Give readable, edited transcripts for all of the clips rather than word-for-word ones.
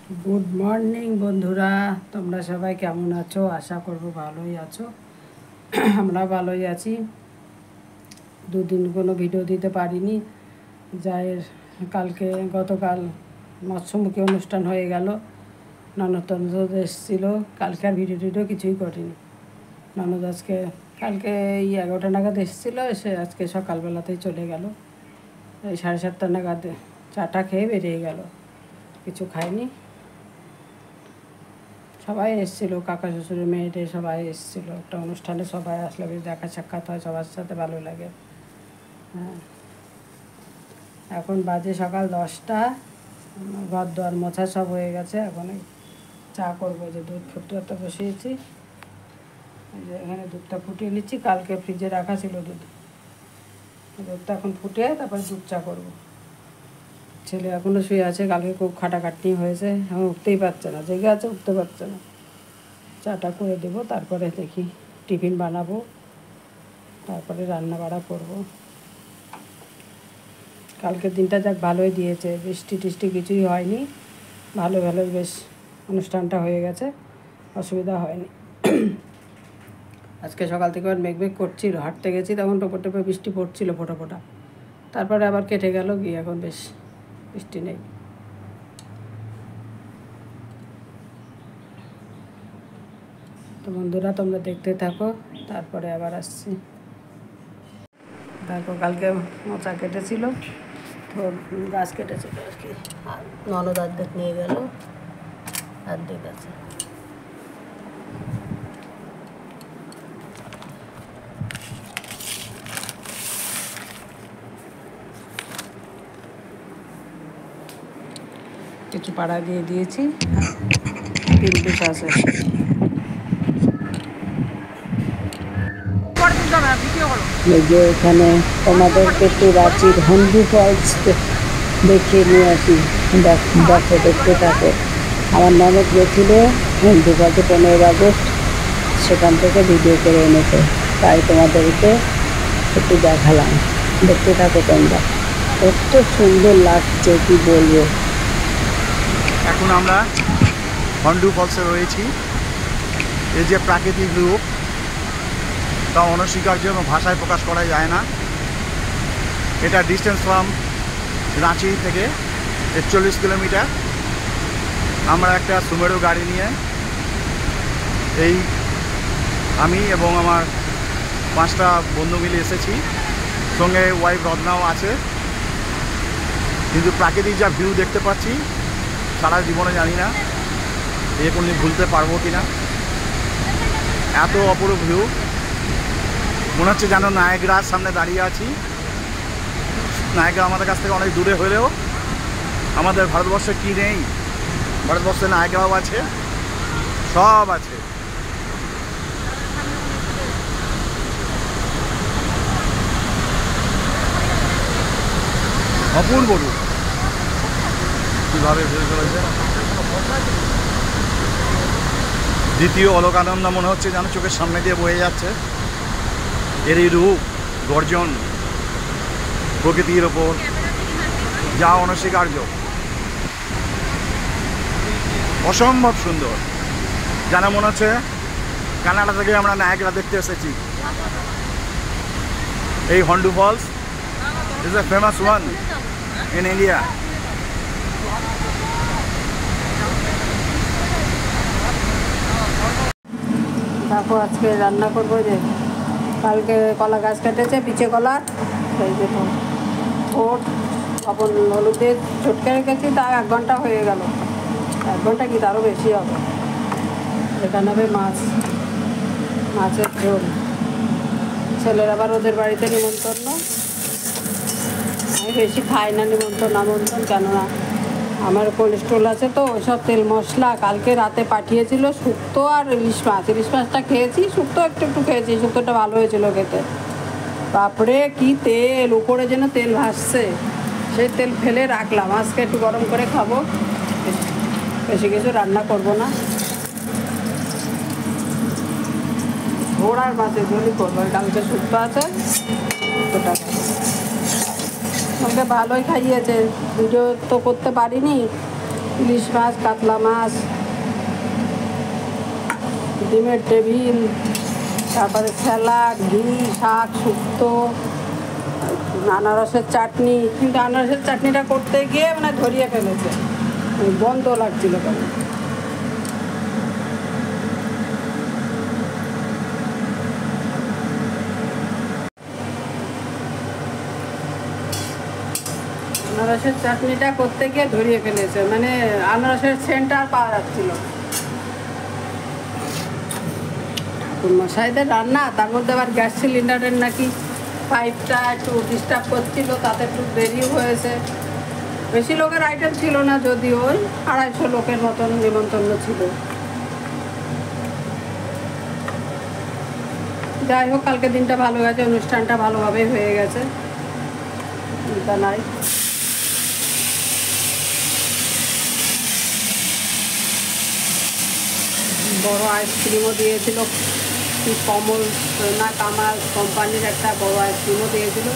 Good morning বন্ধুরা, তোমরা সবাই কেমন আছো? আশা করব ভালোই আছো। আমরা ভালোই আছি। দুদিন কোনো ভিডিও দিতে পারিনি। যায়ের গতকাল মৎস্যমুখী অনুষ্ঠান হয়ে গেল, ননদ এসেছিল। কালকে আর ভিডিও কিছুই করিনি। ননদ কালকে এই 11টা নাগাদ এসেছিলো, এসে আজকে সকালবেলাতেই চলে গেল। এই 7:30 নাগাদ চাটা খেয়ে বেরিয়ে গেল, কিছু খায়নি। সবাই এসেছিলো, কাকা শ্বশুরের মেয়েদের সবাই এসেছিলো। একটা অনুষ্ঠানে সবাই আসলে বেশ দেখা সাক্ষাৎ হয়, সবার সাথে ভালো লাগে। হ্যাঁ, এখন বাজে সকাল 10টা, ঘর দোয়ার মোছা সব হয়ে গেছে। এখন চা করবো, যে দুধ ফুটতে বসিয়েছি। যে এখানে দুধটা ফুটিয়ে নিচ্ছি, কালকে ফ্রিজে রাখা ছিল দুধটা এখন ফুটিয়ে তারপর দুধ চা করবো। ছেলে এখনও শুয়ে আছে, কালকে খুব খাটাখাটনি হয়েছে, এখন উঠতেই পারছে না, জেগে আছে, উঠতে পারছে না। চাটা করে দেবো, তারপরে দেখি টিফিন বানাবো, তারপরে রান্না বাড়া করবো। কালকের দিনটা যাক ভালোই দিয়েছে, বৃষ্টি টিষ্টি কিছুই হয়নি, ভালোই বেশ অনুষ্ঠানটা হয়ে গেছে, অসুবিধা হয়নি। আজকে সকাল থেকে মেঘ করছিল, হাঁটতে গেছি তখন টোপে বৃষ্টি পড়ছিল ফোঁটা, তারপরে আবার কেটে গেল, গিয়ে এখন বেশ বৃষ্টি নেই। তো বন্ধুরা, তোমরা দেখতে থাকো, তারপরে আবার আসছি। দেখো, কালকে মোচা কেটেছিল, তো গাছ কেটেছিল আর কি। ননদ অর্ধেক নিয়ে গেল, অর্ধেক আছে। কিছু পাড়া দিয়ে দিয়েছি, 3 পিস আছে। এই যে এখানে তোমাদেরকে একটু রাঁচির হন্ডু ফলস দেখিয়ে নিয়ে আসি। দেখো, দেখতে থাকো। আমার ননদ গেছিল হন্ডু ফলসে 15 আগস্ট, সেখান থেকে ভিডিও করে এনেছে, তাই তোমাদেরকে একটু দেখালাম। দেখতে থাকো তোমরা, কত সুন্দর লাগছে কি বলবো। এখন আমরা হন্ডু ফলসে রয়েছি। এই যে প্রাকৃতিক রূপ, তা অনস্বীকার্য এবং ভাষায় প্রকাশ করা যায় না। এটা ডিস্টেন্স ফ্রম রাঁচি থেকে 41 কিলোমিটার। আমরা একটা সুমেরো গাড়ি নিয়ে আমি এবং আমার 5টা বন্ধু মিলে এসেছি, সঙ্গে ওয়াইফ রত্নাও আছে। কিন্তু প্রাকৃতিক যা ভিউ দেখতে পাচ্ছি, সারা জীবনে জানি না কোনদিন ভুলতে পারবো কিনা। এত অপরূপ ভিউ, মনে হচ্ছে যেন নায়াগ্রার সামনে দাঁড়িয়ে আছি। নায়াগ্রা আমাদের কাছ থেকে অনেক দূরে হলেও আমাদের ভারতবর্ষে কি নেই? ভারতবর্ষে নায়াগ্রাও আছে, সব আছে। অপূর্ব রূপ কীভাবে ভেবে চলেছে। দ্বিতীয় অলকানন্দা মনে হচ্ছে যেন চোখের সামনে দিয়ে বয়ে যাচ্ছে। এর এই রূপ, গর্জন, প্রকৃতির ওপর যা অনস্বীকার্য, অসম্ভব সুন্দর। যেন মনে হচ্ছে কানাডা থেকে আমরা নায়াগ্রা দেখতে এসেছি। এই Hundru falls is a famous one in India. দেখো, আজকে রান্না করবো। যে কালকে কলা গাছ কেটেছে, পিচে কলা, সেই যে ওট লবণ হলুদ দিয়ে চটকে রেখেছি, তা 1 ঘন্টা হয়ে গেল। 1 ঘন্টা কি তারও বেশি হবে। এখানে হবে মাছের ঝোল। ছেলের আবার ওদের বাড়িতে নিমন্ত্রণ। আমি বেশি খাই না আমন্ত্রণ, কেননা আমার কোলেস্ট্রল আছে, তো ওইসব তেল মশলা। কালকে রাতে পাঠিয়েছিল শুক্তো আর ইলিশ মাছটা খেয়েছি, শুক্তো একটু খেয়েছি, শুক্তোটা ভালো হয়েছিল খেতে। তারপরে কি তেল, উপরে যেন তেল ভাসছে, সেই তেল ফেলে রাখলাম। আজকে একটু গরম করে খাবো, বেশি কিছু রান্না করবো না। ঘোড়ার মাছের ঝোলই করবো, কালকে শুক্তো আছে, শুক্তোটা আমাকে ভালোই খাইয়েছে। ভিডিও তো করতে পারিনি, ইলিশ মাছ, কাতলা মাছ, ডিমের টেবিল, তারপরে স্যালাড, ঘি, শাক, শুক্তো, আনারসের চাটনি। কিন্তু আনারসের চাটনিটা করতে গিয়ে মানে ধরিয়ে ফেলেছে, বন্ধ লাগছিল কেন। আনারসের চাটনিটা করতে গিয়ে ধরিয়ে ফেলেছে, মানে আনারসের সেন্টটা আর পাওয়া যাচ্ছিল। মশাইদের রান্না, তার মধ্যে আবার গ্যাস সিলিন্ডারের নাকি পাইপটা একটু ডিস্টার্ব করছিল, তাতে একটু দেরিও হয়েছে। বেশি লোকের আইটেম ছিল না, যদিও ওই 250 লোকের মতন নিমন্ত্রণ ছিল। যাই হোক, কালকে দিনটা ভালো গেছে, অনুষ্ঠানটা ভালোভাবেই হয়ে গেছে, চিন্তা নাই। বড় আইসক্রিমও দিয়েছিল, কি কমল না কামাল কোম্পানির একটা বড় আইসক্রিমও দিয়েছিল।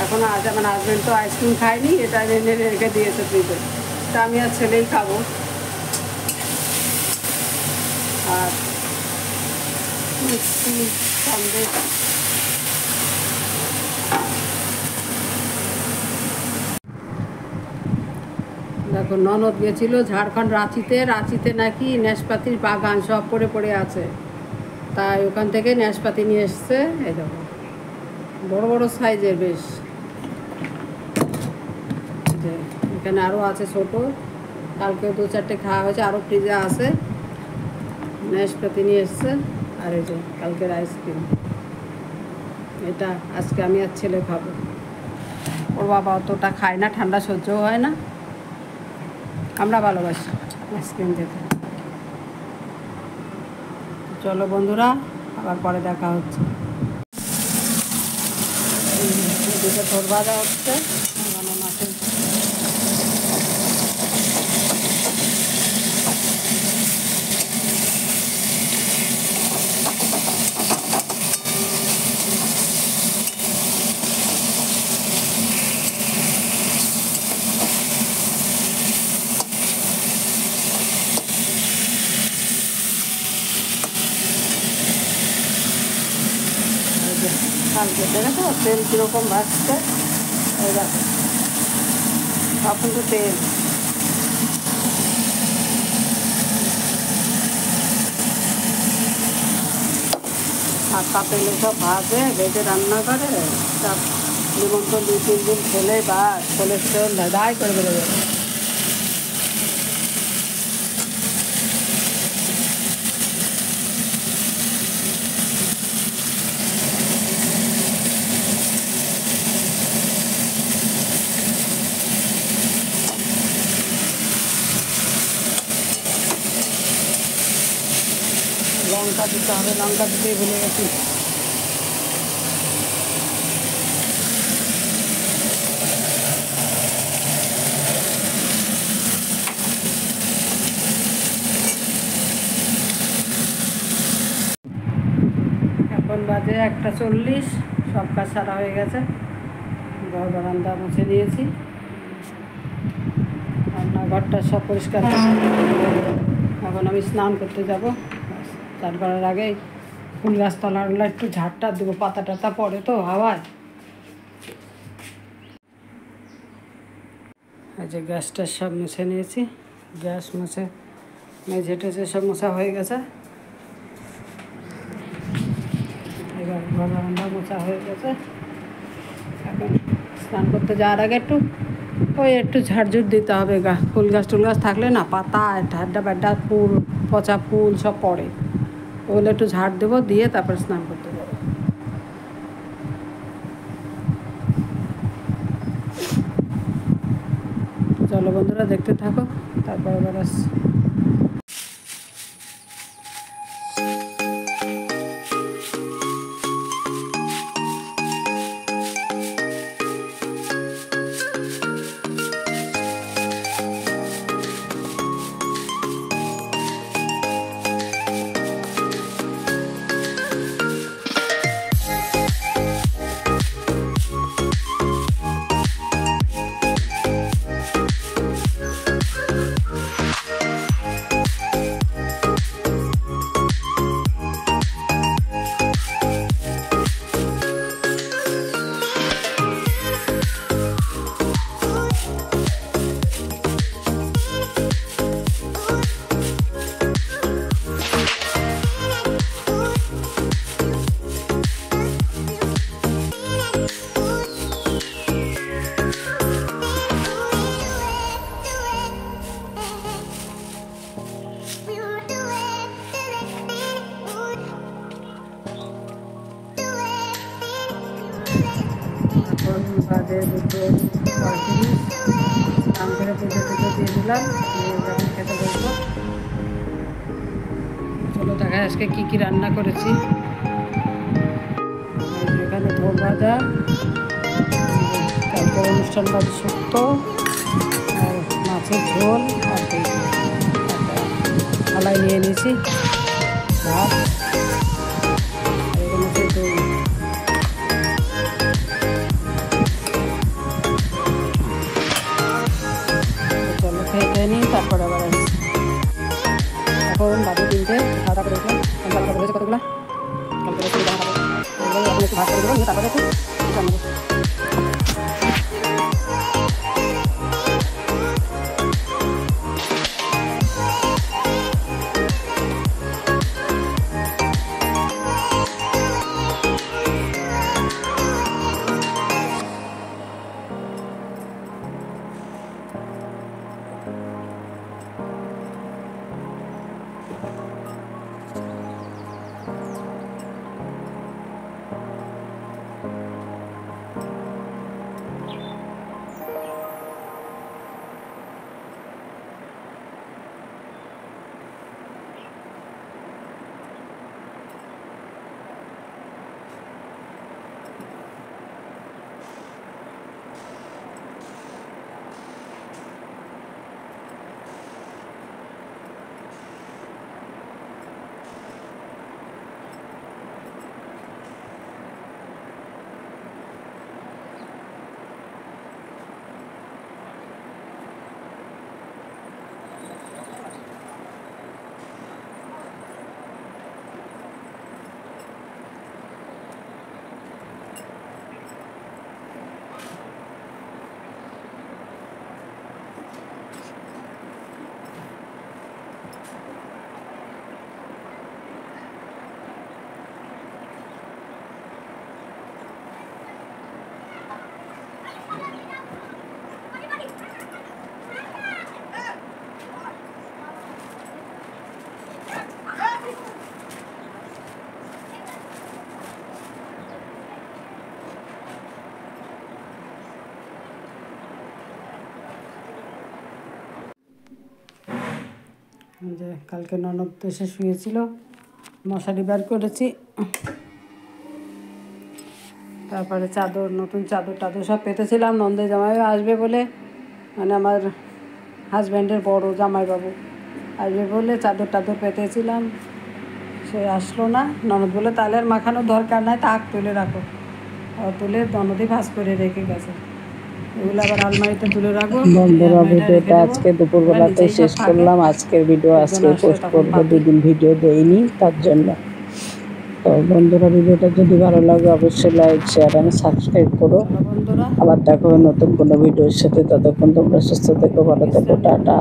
এখনও আজ আমার হাজব্যান্ড তো আইসক্রিম খায়নি, এটা এনে রেখে দিয়েছে ফ্রিজে। তা আমি আর ছেলেই খাবো। আর মিষ্টি সন্দেশ, দেখো ননদ গেছিল ঝাড়খণ্ড রাঁচিতে নাকি নাশপাতির বাগান সব পড়ে পড়ে আছে, তাই ওখান থেকে নাশপাতি নিয়ে এসছে। এই দেখো বড় বড় সাইজের বেশ, এখানে আরও আছে ছোট, কালকেও 2-4টে খাওয়া হয়েছে, আরও ফ্রিজে আছে। নাশপাতি নিয়ে এসছে, আর এই যে কালকের আইসক্রিম, এটা আজকে আমি আর ছেলে খাবো। ওর বাবা অতটা খায় না, ঠান্ডা সহ্যও হয় না, আমরা ভালোবাসি আইসক্রিম খেতে। চলো বন্ধুরা, আবার পরে দেখা হচ্ছে। এদিকে থোর ভাজা হচ্ছে, মাছের কালকে দেখেছো তেল কীরকম ভাজছে, এই দেখো সব কিন্তু তেল। হাত তেলে সব ভেজে রান্না করে, সব নিমন্ত্রণ 2-3 দিন খেলে বা কোলেস্ট্রল ধাই করে বেড়ে যাবে। লঙ্কা দিতে হবে, লঙ্কা দিতেই ভুলে গেছি। এখন বাজে 1:40, সব কাজ সারা হয়ে গেছে। ঘর বারান্দা মুছে নিয়েছি, রান্নাঘরটা সব পরিষ্কার। এখন আমি স্নান করতে যাব। স্নান করার আগেই ফুল গাছ তলাগুলো একটু ঝাড়টা দেবো, পাতা টাতা পড়ে তো হাওয়ায়। এই যে গ্যাসটা সব মুছে নিয়েছি, গ্যাস মুছে মেঝে টেঝে সব মোছা হয়ে গেছে। এবার ঘর বারান্দা মোছা হয়ে গেছে। এখন স্নান করতে যাওয়ার আগে একটু ঝাড়ঝুড় দিতে হবে। ফুল গাছ টুল গাছ থাকলে না পাতা ঢাড্ডা ব্যাড্ডা ফুল, পচা ফুল সব পড়ে, ওগুলো একটু ঝাড় দেবো, দিয়ে তারপর স্নান করতে যাবো। চলো বন্ধুরা, দেখতে থাকো, তারপর আবার আসছি। বাজে 2:35। স্নান করে পুজো টুজো দিয়ে দিলাম, দিয়ে যখন খেতে বসবো। চলো দেখায় আজকে কী কী রান্না করেছি। এখানে ধোল ভাজা, কালকের অনুষ্ঠান বাড়ি শুক্তো, আর মাছের ঝোল, আর থালায় নিয়ে নিয়েছি ভাত, আর এখানে হচ্ছে দই। চলো খেয়ে নিই, তারপরে আবার আসছি। এখন বাজে 3টে, খাওয়া দাওয়া করে খাওয়া দাওয়া করেছে কতগুলো কালকে এখন একটু ভাত করে দেবো, নিয়ে তারপরে একটু রান্না করবো। যে কালকে ননদ এসে শুয়েছিল, মশারি বার করেছি, তারপরে চাদর, নতুন চাদর টাদর সব পেতেছিলাম। নন্দে জামাই আসবে বলে, মানে আমার হাজব্যান্ডের বড় জামাইবাবু আসবে বলে চাদর টাদর পেতেছিলাম, সে আসলো না। ননদ বলে তাহলে আর মাখানোর দরকার নাই, তাক তুলে রাখো। তুলে ননদই ভাঁজ করে রেখে গেছে, এগুলো আবার আলমারিতে তুলে রাখবো। বন্ধুরা, ভিডিওটা আজকে দুপুরবেলাতে শেষ করলাম। আজকের ভিডিও আজকে পোস্ট করবো, 2 দিন ভিডিও দেইনি তার জন্য। তো বন্ধুরা, ভিডিওটা যদি ভালো লাগে অবশ্যই লাইক, শেয়ার এবং সাবস্ক্রাইব করো। বন্ধুরা আবার দেখা হবে নতুন কোনো ভিডিওর সাথে। ততক্ষণ তোমরা সুস্থ থেকো, ভালো থেকো, টাটা।